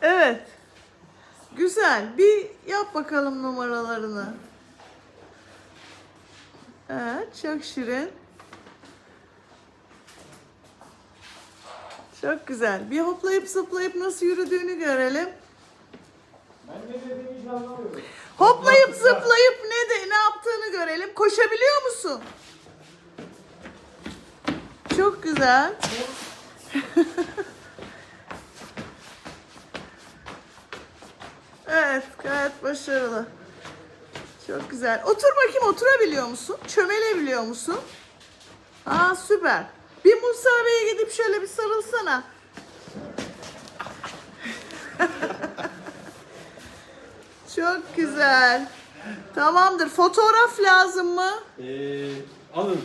Evet. Güzel. Bir yap bakalım numaralarını. Evet, çok şirin. Çok güzel. Bir hoplayıp zıplayıp nasıl yürüdüğünü görelim. Ben ne dediğimi hiç anlamıyorum. Hoplayıp zıplayıp ne yaptığını görelim. Koşabiliyor musun? Çok güzel. Evet, gayet başarılı. Çok güzel. Otur bakayım, oturabiliyor musun? Çömelebiliyor musun? Aa, süper. Bir Musa Bey'e gidip şöyle bir sarılsana. Çok güzel. Tamamdır. Fotoğraf lazım mı? Alın.